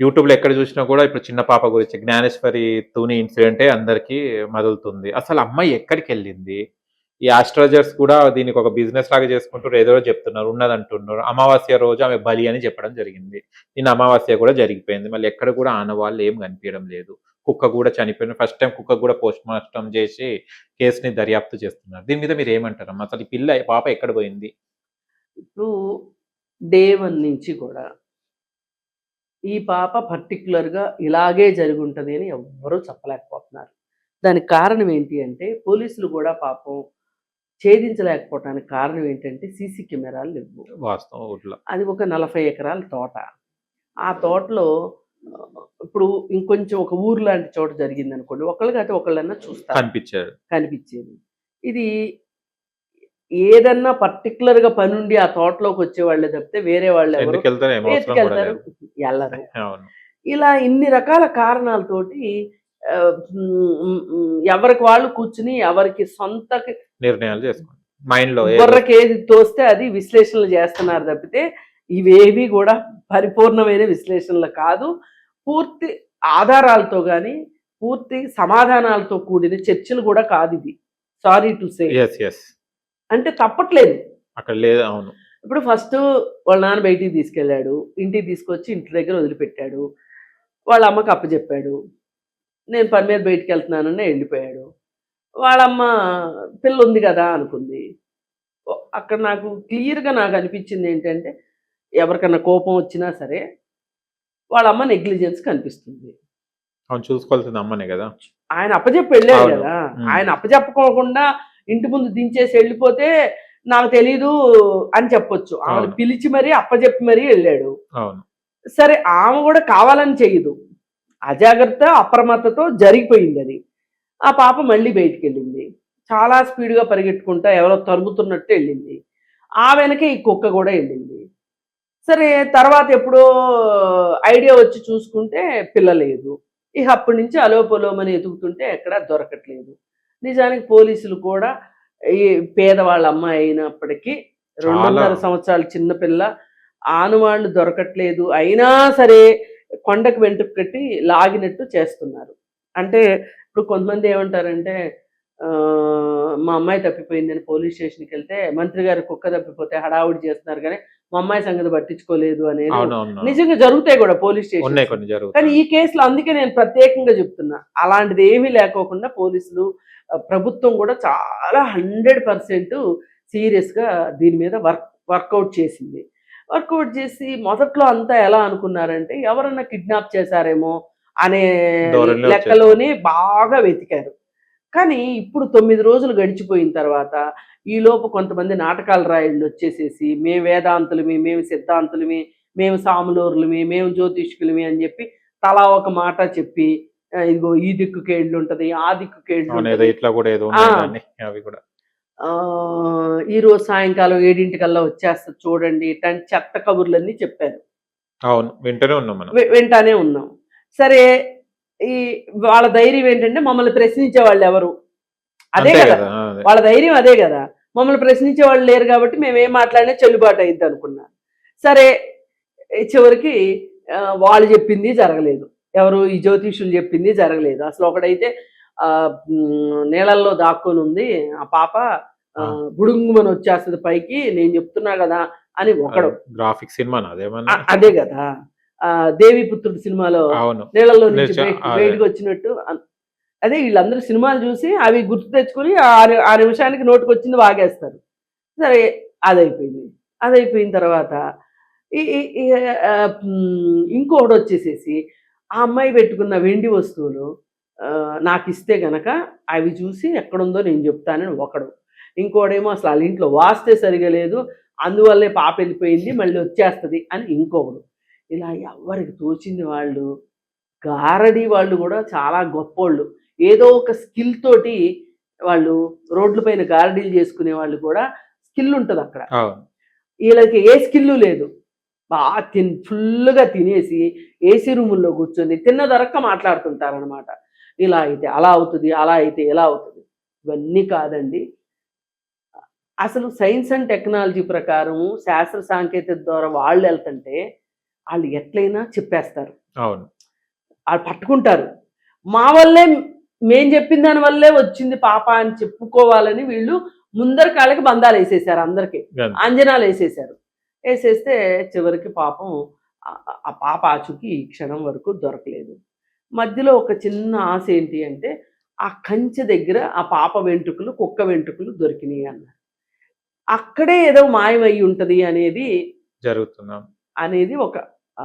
యూట్యూబ్‌లో ఎక్కడ చూసినా కూడా ఇప్పుడు చిన్న పాప గురించి 'జ్ఞానేశ్వరి తూని' ఇన్సిడెంటే అందరికి మదులుతుంది. అసలు అమ్మాయి ఎక్కడికెళ్ళింది? ఈ ఆస్ట్రోలజర్స్ కూడా దీనికి ఒక బిజినెస్ లాగా చేసుకుంటూ ఏదో చెప్తున్నారు. ఉన్నదంటున్నారు. అమావాస్య రోజు ఆమె బలి అని చెప్పడం జరిగింది. నిన్న అమావాస్య కూడా జరిగిపోయింది. మళ్ళీ ఎక్కడ కూడా ఆనవాళ్ళు ఏం కనిపియడం లేదు. కుక్క కూడా చనిపోయింది. ఫస్ట్ టైమ్ కుక్కకు కూడా పోస్ట్‌మార్టం చేసి కేస్‌ని దర్యాప్తు చేస్తున్నారు. దీని మీద మీరేమంటారమ్మా? అసలు ఈ పాప ఎక్కడ పోయింది? ఇప్పుడు డే 1 నుంచి కూడా ఈ పాప పర్టిక్యులర్‌గా ఇలాగే జరిగుంటది అని ఎవ్వరూ చెప్పలేకపోతున్నారు. దానికి కారణం ఏంటి అంటే, పోలీసులు కూడా పాపం ఛేదించలేకపోవటానికి కారణం ఏంటంటే, సీసీ కెమెరాలు లెవ్వు. వాస్తవం ఊర్లో. అది ఒక 40 ఎకరాల తోట. ఆ తోటలో ఇప్పుడు ఇంకొంచెం ఒక ఊరు లాంటి చోట జరిగిందనుకోండి, ఒకళ్ళు కాకపోతే ఒకళ్ళన్నా చూస్తారు. కనిపిచ్చేది. ఇది ఏదన్నా పర్టిక్యులర్‌గా పనుండి ఆ తోటలోకి వచ్చేవాళ్ళే తప్పితే వేరే వాళ్ళు ఎవరు ఎత్తుకెళ్తారు, ఎళ్ళరు. ఇలా ఇన్ని రకాల కారణాలతోటి ఎవరికి వాళ్ళు కూర్చుని ఎవరికి సొంత నిర్ణయాలు చేసుకోండి. మైండ్‌లో బుర్రకి ఏది తోస్తే అది విశ్లేషణలు చేస్తున్నారు తప్పితే ఇవేవి కూడా పరిపూర్ణమైన విశ్లేషణలు కాదు. పూర్తి ఆధారాలతో గాని, పూర్తి సమాధానాలతో కూడిన చర్చలు కూడా కాదు ఇది. Sorry to say. అంటే తప్పట్లేదు అక్కడ లేదు. అవును. ఇప్పుడు ఫస్ట్ వాళ్ళ నాన్న బయటికి తీసుకెళ్ళాడు, ఇంటికి తీసుకొచ్చి ఇంటి దగ్గర వదిలిపెట్టాడు, వాళ్ళ అమ్మకి అప్పచెప్పాడు, నేను పని మీద బయటికి వెళ్తున్నానని వెళ్ళిపోయాడు. వాళ్ళమ్మ పిల్ల ఉంది కదా అనుకుంది. అక్కడ నాకు క్లియర్గా నాకు అనిపించింది ఏంటంటే, ఎవరికన్నా కోపం వచ్చినా సరే వాళ్ళ అమ్మ నెగ్లిజెన్స్ కనిపిస్తుంది. చూసుకోవాల్సింది అమ్మనే కదా. ఆయన అప్పచెప్పి వెళ్ళాడు కదా. ఆయన అప్పచెప్పకోకుండా ఇంటి ముందు దించేసి వెళ్ళిపోతే నాకు తెలీదు అని చెప్పొచ్చు. ఆమెను పిలిచి మరీ అప్పచెప్పి మరీ వెళ్ళాడు. సరే, ఆమె కూడా కావాలని చెయ్యదు, అజాగ్రత్త అప్రమత్తతో జరిగిపోయింది అది. ఆ పాప మళ్ళీ బయటికి వెళ్ళింది, చాలా స్పీడ్గా పరిగెట్టుకుంటా ఎవరో తరుముతున్నట్టు వెళ్ళింది. ఆ వెనకే ఈ కుక్క కూడా వెళ్ళింది. సరే, తర్వాత ఎప్పుడో ఐడియా వచ్చి చూసుకుంటే పిల్ల లేదు. ఇక అప్పటి నుంచి అలోపలోమని ఎదుగుతుంటే ఎక్కడా దొరకట్లేదు. నిజానికి పోలీసులు కూడా ఈ పేదవాళ్ళ అమ్మాయి అయినప్పటికీ 2.5 సంవత్సరాల చిన్నపిల్ల, ఆనవాళ్ళు దొరకట్లేదు, అయినా సరే కొండకు వెంట్రుక కట్టి లాగినట్టు చేస్తున్నారు. అంటే ఇప్పుడు కొంతమంది ఏమంటారంటే, మా అమ్మాయి తప్పిపోయిందని పోలీస్ స్టేషన్కి వెళ్తే మంత్రి గారి కుక్క తప్పిపోతే హడావుడి చేస్తున్నారు కానీ మా అమ్మాయి సంగతి పట్టించుకోలేదు అనేది నిజంగా జరుగుతాయి కూడా పోలీస్ స్టేషన్. కానీ ఈ కేసులో అందుకే నేను ప్రత్యేకంగా చెప్తున్నా, అలాంటిది ఏమీ లేకోకుండా పోలీసులు, ప్రభుత్వం కూడా చాలా 100% సీరియస్గా దీని మీద వర్కౌట్ చేసింది. వర్కౌట్ చేసి మొదట్లో అంతా ఎలా అనుకున్నారంటే ఎవరన్నా కిడ్నాప్ చేశారేమో అనే లెక్కలోనే బాగా వెతికారు. కానీ ఇప్పుడు 9 రోజులు గడిచిపోయిన తర్వాత ఈలోపు కొంతమంది నాటకాల రాయుళ్ళు వచ్చేసేసి మేము వేదాంతులమి, మేము సిద్ధాంతులమి, మేము సాములూరులమి, మేము జ్యోతిష్కులమి అని చెప్పి తలా ఒక మాట చెప్పి, ఇదిగో ఈ దిక్కుకేళ్ళు ఉంటుంది, ఆ దిక్కుకేళ్ళు ఈరోజు సాయంకాలం 7 వచ్చేస్తుంది చూడండి, ఇట్లాంటి చెత్త కబుర్లన్నీ చెప్పారు. వింటానే ఉన్నాం. సరే, ఈ వాళ్ళ ధైర్యం ఏంటంటే మమ్మల్ని ప్రశ్నించే వాళ్ళు ఎవరు, అదే కదా వాళ్ళ ధైర్యం, అదే కదా. మమ్మల్ని ప్రశ్నించే వాళ్ళు లేరు కాబట్టి మేమేం మాట్లాడినా చెల్లుబాటు అయింది అనుకున్నాను. సరే, చివరికి వాళ్ళు చెప్పింది జరగలేదు, ఎవరు ఈ జ్యోతిషులు చెప్పింది జరగలేదు. అసలు ఒకడైతే నీళ్ళల్లో దాక్కొని ఉంది ఆ పాప, బుడుంగుమని వచ్చేస్తుంది పైకి, నేను చెప్తున్నా కదా అని ఒకడు. గ్రాఫిక్ సినిమా అదే కదా, దేవిపుత్రుడు సినిమాలో నీళ్ళల్లో నుంచి బయటకు వచ్చినట్టు. అదే వీళ్ళందరూ సినిమాలు చూసి అవి గుర్తు తెచ్చుకొని ఆ నిమిషానికి నోటుకు వచ్చింది వాగేస్తారు. సరే, అదైపోయిన తర్వాత ఇంకొకటి వచ్చేసేసి ఆ అమ్మాయి పెట్టుకున్న వెండి వస్తువులు నాకు ఇస్తే గనక అవి చూసి ఎక్కడుందో నేను చెప్తానని ఒకడు. ఇంకోడేమో అసలు వాళ్ళ ఇంట్లో వాస్తే సరిగా లేదు, అందువల్లే పాప వెళ్ళిపోయింది, మళ్ళీ వచ్చేస్తుంది అని ఇంకొకడు. ఇలా ఎవరికి తోచింది వాళ్ళు, గారడి వాళ్ళు కూడా చాలా గొప్పోళ్ళు. ఏదో ఒక స్కిల్ తోటి వాళ్ళు రోడ్ల పైన గారడీలు చేసుకునే వాళ్ళు కూడా స్కిల్ ఉంటుంది అక్కడ. వీళ్ళకి ఏ స్కిల్లు లేదు, బాగా ఫుల్గా తినేసి ఏసీ రూముల్లో కూర్చొని తిన్న దొరక్క మాట్లాడుతుంటారనమాట. ఇలా అయితే అలా అవుతుంది, అలా అయితే ఎలా అవుతుంది. ఇవన్నీ కాదండి, అసలు సైన్స్ అండ్ టెక్నాలజీ ప్రకారం శాస్త్ర సాంకేతిక ద్వారా వాళ్ళు వెళ్తుంటే వాళ్ళు ఎట్లయినా చెప్పేస్తారు, అవును. వాళ్ళు పట్టుకుంటారు. మా వల్లే, మేం చెప్పిన దాని వల్లే వచ్చింది పాప అని చెప్పుకోవాలని వీళ్ళు ముందర కాళ్ళకి బంధాలు వేసేసారు, అందరికి గంతే. అంజనాలు వేసేసారు. వేసేస్తే చివరికి పాపం ఆ పాప ఆచూకి ఈ క్షణం వరకు దొరకలేదు. మధ్యలో ఒక చిన్న ఆశ ఏంటి అంటే ఆ కంచె దగ్గర ఆ పాప వెంట్రుకలు, కుక్క వెంట్రుకలు దొరికినాయి అన్నారు. అక్కడే ఏదో మాయమయ్యి ఉంటది అనేది జరుగుతున్నాం అనేది ఒక ఆ,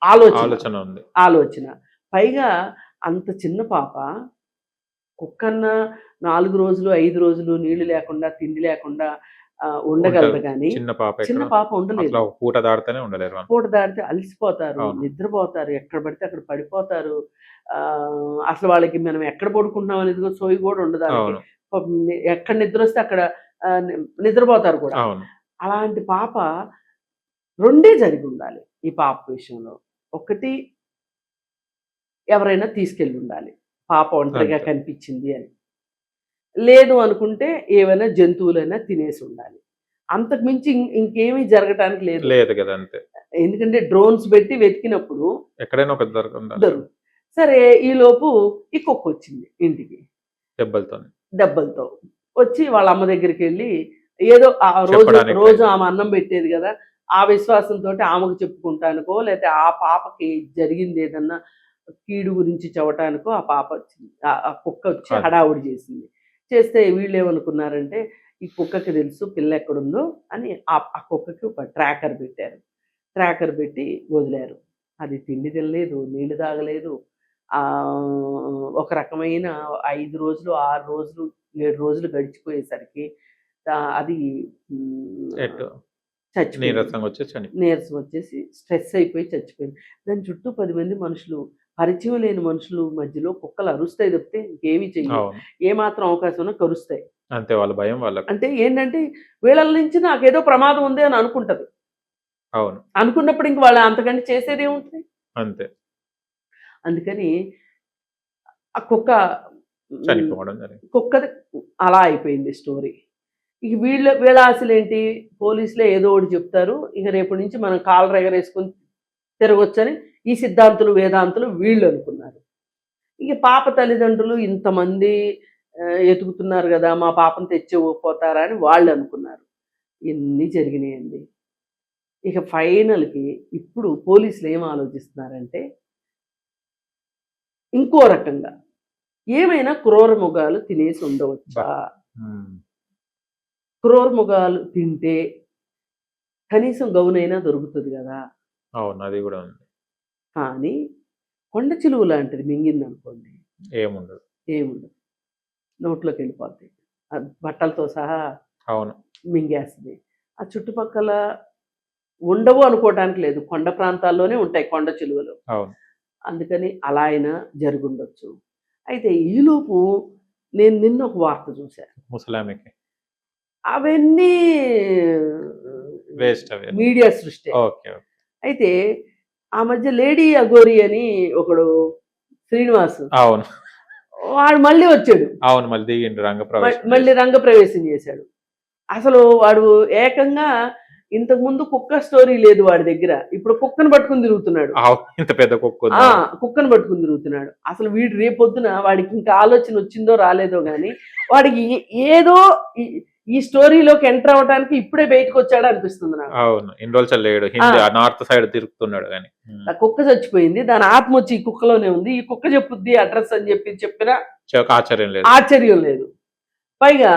ఆలోచన ఆలోచన ఉంది. ఆలోచన. పైగా అంత చిన్న పాప, కుక్కన్న 4 రోజులు 5 రోజులు నీళ్లు లేకుండా తిండి లేకుండా ఉండగలదు, ఉంటది. కానీ చిన్న పాప చిన్న ఎక్కడ పాప ఉండలేదు. అసలు ఒక పూట దాటితేనే ఉండలేరు వాళ్ళు. పూట దాటితే అలసిపోతారు, అవును. నిద్రపోతారు, ఎక్కడ పడితే అక్కడ పడిపోతారు. అసలు వాళ్ళకి మనం ఎక్కడ పడుకుంటున్నాం అనేది కూడా సోయి కూడా ఉండదు వాళ్ళకి. అవును. పాపం ఎక్కడ నిద్ర వస్తే అక్కడ నిద్రపోతారు కూడా. అవును. అలాంటి పాప రెండే జరిగి ఉండాలి ఈ పాప విషయంలో. ఒకటి, ఎవరైనా తీసుకెళ్ళి ఉండాలి పాప ఒంటరిగా అంతే. కనిపించింది అని. లేదు అనుకుంటే ఏవైనా జంతువులైనా తినేసి ఉండాలి. అంతకు మించి ఇంకేమీ జరగటానికి లేదు. లేదు కదా, అంతే. ఎందుకంటే డ్రోన్స్ పెట్టి వెతికినప్పుడు ఎక్కడైనా ఒక దొరకండి దొరుకు. సరే, ఈ లోపు ఈ కుక్క వచ్చింది ఇంటికి దెబ్బలతో. దెబ్బలతో. వచ్చి వాళ్ళ అమ్మ దగ్గరికి వెళ్ళి ఏదో ఆ రోజు చెప్పడానికి రోజు ఆమె అన్నం పెట్టేది కదా, ఆ విశ్వాసంతో ఆమెకు చెప్పుకుంటానికో, లేకపోతే ఆ పాపకి జరిగింది ఏదన్నా కీడు గురించి చెప్పటానికో ఆ పాప వచ్చింది, ఆ కుక్క వచ్చి అది. హడావుడి చేసింది. చేస్తే వీళ్ళు ఏమనుకున్నారంటే ఈ కుక్కకి తెలుసు పిల్ల ఎక్కడుందో అని ఆ కుక్కకి ఒక ట్రాకర్ పెట్టారు. ట్రాకర్ పెట్టి వదిలారు. అది తిండి తినలేదు, నీళ్లు తాగలేదు. ఒక రకమైన 5 రోజులు 6 రోజులు 7 రోజులు గడిచిపోయేసరికి అది ఎటు చచ్చిపోయింది. నీరసం వచ్చి చనిపోయింది. నీరసం వచ్చేసి స్ట్రెస్ అయిపోయి చచ్చిపోయింది. దాని చుట్టూ 10 మంది మనుషులు, పరిచయం లేని మనుషులు మధ్యలో కుక్కలు అరుస్తాయి తప్పితే ఇంకేమీ చెయ్యవు. అవును. ఏమాత్రం అవకాశం ఉన్నా కరుస్తాయి. అంతే, వాళ్ళ భయం వాళ్ళకి. అంటే ఏంటంటే వీళ్ళ నుంచి నాకేదో ప్రమాదం ఉంది అని అనుకుంటది. అవును. అనుకున్నప్పుడు ఇంక వాళ్ళు అంతకంటే చేసేది ఏముంటుంది. అంతే. అందుకని ఆ కుక్క చనిపోవడం జరిగింది. కుక్కది అలా అయిపోయింది స్టోరీ. ఇక వీళ్ళ ఆశలు ఏంటి, పోలీసులే ఏదో ఒకటి చెప్తారు, ఇక రేపటి నుంచి మనం కాలర్ ఎగరేసుకొని తిరగొచ్చని ఈ సిద్ధాంతులు వేదాంతులు వీళ్ళు అనుకున్నారు. ఇక పాప తల్లిదండ్రులు ఇంతమంది ఎతుకుతున్నారు కదా, మా పాపను తెచ్చిపోతారా అని వాళ్ళు అనుకున్నారు. ఇన్ని జరిగినాయండి. ఇక ఫైనల్కి ఇప్పుడు పోలీసులు ఏం ఆలోచిస్తున్నారంటే ఇంకో రకంగా ఏమైనా క్రూర మృగాలు తినేసి ఉండవచ్చా. క్రూర మృగాలు తింటే కనీసం గౌనైనా దొరుకుతుంది కదా. అవును, అది కూడా ఉంది. కానీ కొండ చిలువ లాంటిది మింగింది అనుకోండి, ఏముండదు. ఏముండదు, నోట్లోకి వెళ్ళిపోతాయి, బట్టలతో సహా అవును, మింగేస్తుంది. ఆ చుట్టుపక్కల ఉండవు అనుకోవడానికి లేదు, కొండ ప్రాంతాల్లోనే ఉంటాయి కొండ చిలువలు. అవును. అందుకని అలా అయినా జరుగుండొచ్చు. అయితే ఈలోపు నేను నిన్న ఒక వార్త చూశాను. ముసలామికి అవన్నీ వేస్ట్ అవి మీడియా సృష్టి. ఓకే. అయితే ఆ మధ్య లేడీ అగోరి అని ఒకడు శ్రీనివాస్, అవును, వాడు మళ్ళీ వచ్చాడు. అవును, మళ్ళీ దిగిండు రంగప్రవేశం. మళ్ళీ రంగప్రవేశం చేశాడు. అసలు వాడు ఏకంగా ఇంతకుముందు కుక్క స్టోరీ లేదు వాడి దగ్గర, ఇప్పుడు కుక్కను పట్టుకుని తిరుగుతున్నాడు. ఇంత పెద్ద కుక్క కుక్కను పట్టుకుని తిరుగుతున్నాడు. అసలు వీడు రేపొద్దున వాడికి ఇంకా ఆలోచన వచ్చిందో రాలేదో గానీ వాడికి ఏదో ఈ స్టోరీలోకి ఎంటర్ అవడానికి ఇప్పుడే బయటకు వచ్చాడు అనిపిస్తుంది నాకు. అవును, ఇన్ని రోజులు లేడు, హిందీ నార్త్ సైడ్ తిరుగుతున్నాడు. కానీ ఆ కుక్క చచ్చిపోయింది, దాని ఆత్మ వచ్చి ఈ కుక్కలోనే ఉంది, ఈ కుక్క చెప్పుద్ది అడ్రస్ అని చెప్పినా ఆశ్చర్యం లేదు. పైగా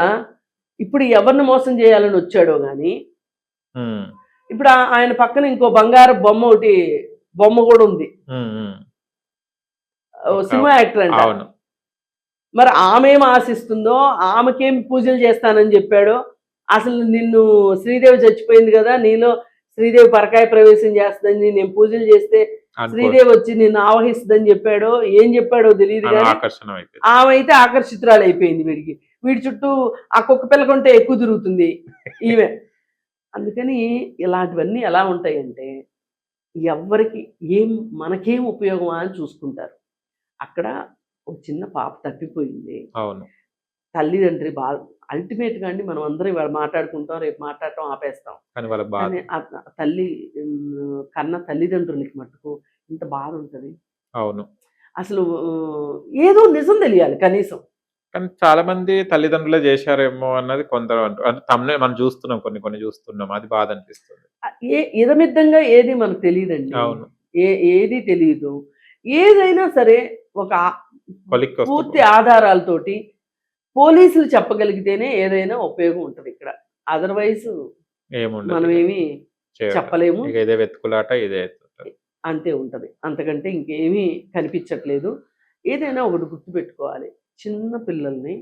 ఇప్పుడు ఎవరిని మోసం చేయాలని వచ్చాడో గాని ఇప్పుడు ఆయన పక్కన ఇంకో బంగారు బొమ్మ కూడా ఉంది, సినిమా యాక్టర్ అంట. మరి ఆమెం ఆశిస్తుందో, ఆమెకేం పూజలు చేస్తానని చెప్పాడో, అసలు నిన్ను శ్రీదేవి చచ్చిపోయింది కదా, నీలో శ్రీదేవి పరకాయ ప్రవేశం చేస్తుందని నేను పూజలు చేస్తే శ్రీదేవి వచ్చి నిన్ను ఆవహిస్తుందని చెప్పాడో ఏం చెప్పాడో తెలియదు కానీ ఆమె అయితే ఆకర్షితురాలు అయిపోయింది వీడికి. వీడి చుట్టూ ఆ కుక్క పిల్ల కొంటే ఎక్కువ తిరుగుతుంది ఈమె. అందుకని ఇలాంటివన్నీ ఎలా ఉంటాయంటే ఎవరికి మనకేం ఉపయోగమా అని చూసుకుంటారు. అక్కడ ఒక చిన్న పాప తప్పిపోయింది. అవును, తల్లిదండ్రి బాధ అల్టిమేట్ గా అండి. మనం అందరం ఇవాళ మాట్లాడుకుంటాం, రేపు మాట్లాడటం ఆపేస్తాం. కానీ వాళ్ళకి బాధ. కానీ తల్లి కన్న తల్లిదండ్రులకి మట్టుకు ఇంత బాధ ఉంటది. అవును. అసలు ఏదో నిజం తెలియాలి కనీసం. కానీ చాలా మంది తల్లిదండ్రులే చేశారేమో అన్నది కొందరు అంటే తమ్మునే మనం చూస్తున్నాం, కొన్ని చూస్తున్నాం. అది బాధ అనిపిస్తుంది. ఇదమిద్దంగా ఏది మనకు తెలియదండి. అవును. ఏది తెలియదు. ఏదైనా సరే ఒక పూర్తి ఆధారాలతోటి పోలీసులు చెప్పగలిగితేనే ఏదైనా ఉపయోగం ఉంటది ఇక్కడ. అదర్వైజ్ మనం ఏమి చెప్పలేము. ఇదే వెతుకులాట, ఇదే అంతే ఉంటది. అంతకంటే ఇంకేమీ కనిపించట్లేదు. ఏదైనా ఒకటి గుర్తుపెట్టుకోవాలి. చిన్న పిల్లల్ని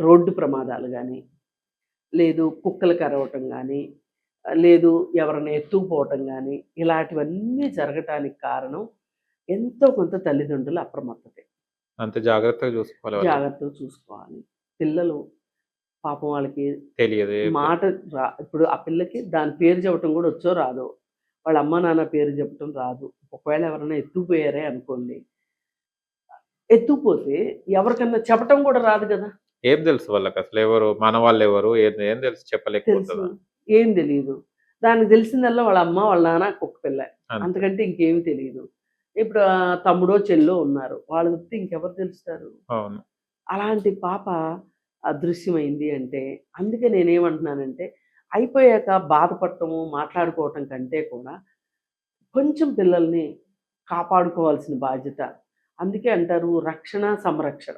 రోడ్డు ప్రమాదాలు కానీ, లేదు కుక్కలు కరవటం కానీ, లేదు ఎవరైనా ఎత్తుకుపోవటం కానీ, ఇలాంటివన్నీ జరగటానికి కారణం ఎంతో కొంత తల్లిదండ్రుల అప్రమత్తతే. అంత జాగ్రత్తగా చూసుకోవాలి. పిల్లలు పాపం వాళ్ళకి తెలియదు మాట ఇప్పుడు ఆ పిల్లకి దాని పేరు చెప్పటం కూడా వచ్చో రాదో, వాళ్ళ అమ్మ నాన్న పేరు చెప్పటం రాదు. ఒకవేళ ఎవరైనా ఎత్తుకుపోయారే అనుకోండి, ఎత్తుకుపోతే ఎవరికన్నా చెప్పటం కూడా రాదు కదా. ఏం తెలుసు వాళ్ళకి అసలు ఎవరు మన వాళ్ళు ఎవరు ఏం తెలుసు చెప్పలేకపోతుంది. ఏం తెలియదు. దానికి తెలిసిందల్లా వాళ్ళ అమ్మ వాళ్ళ నాన్న కుక్క పిల్ల, అంతకంటే ఇంకేమి తెలియదు. ఇప్పుడు తమ్ముడో చెల్లో ఉన్నారు, వాళ్ళు చెప్తే ఇంకెవరు తెలుస్తారు. అవును. అలాంటి పాప అదృశ్యమైంది అంటే, అందుకే నేనేమంటున్నానంటే అయిపోయాక బాధపడటము మాట్లాడుకోవటం కంటే కూడా కొంచెం పిల్లల్ని కాపాడుకోవాల్సిన బాధ్యత. అందుకే అంటారు రక్షణ సంరక్షణ,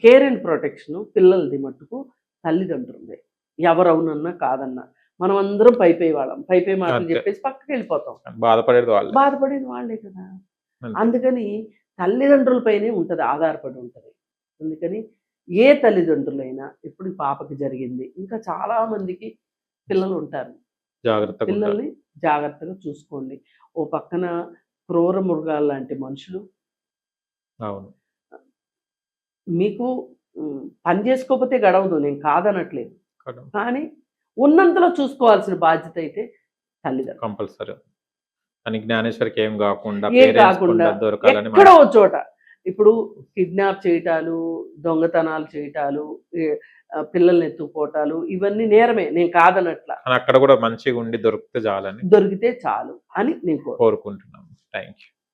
కేర్ అండ్ ప్రొటెక్షన్ పిల్లలది మట్టుకు తల్లిదండ్రులదే. ఎవరవునన్నా కాదన్నా మనం అందరం పైపై వాళ్ళం, పైపై మాటలు చెప్పేసి పక్కకి వెళ్ళిపోతాం. బాధపడేది వాళ్ళే కదా. అందుకని తల్లిదండ్రులపైనే ఉంటది, ఆధారపడి ఉంటది. అందుకని ఏ తల్లిదండ్రులైనా ఇప్పుడు పాపకి జరిగింది, ఇంకా చాలా మందికి పిల్లలు ఉంటారు, పిల్లల్ని జాగ్రత్తగా చూసుకోండి. ఓ పక్కన క్రూర మృగాలు లాంటి మనుషులు. అవును. మీకు పని చేసుకోకపోతే గడవదు, నేను కాదనట్లేదు. కానీ ఉన్నంతలో చూసుకోవాల్సిన బాధ్యత అయితే తల్లిదండ్రులు కంపల్సరీ. అని జ్ఞానేశ్వరికి ఏం కాకుండా ఎక్కడో చోట ఇప్పుడు కిడ్నాప్ చేయటాలు, దొంగతనాలు చేయటాలు, పిల్లల్ని ఎత్తుకుపోవటాలు ఇవన్నీ నేరమే, నేను కాదనట్లా. అక్కడ కూడా మంచిగా ఉండి దొరికితే చాలు అని నేను కోరుకుంటున్నాను. Thank you.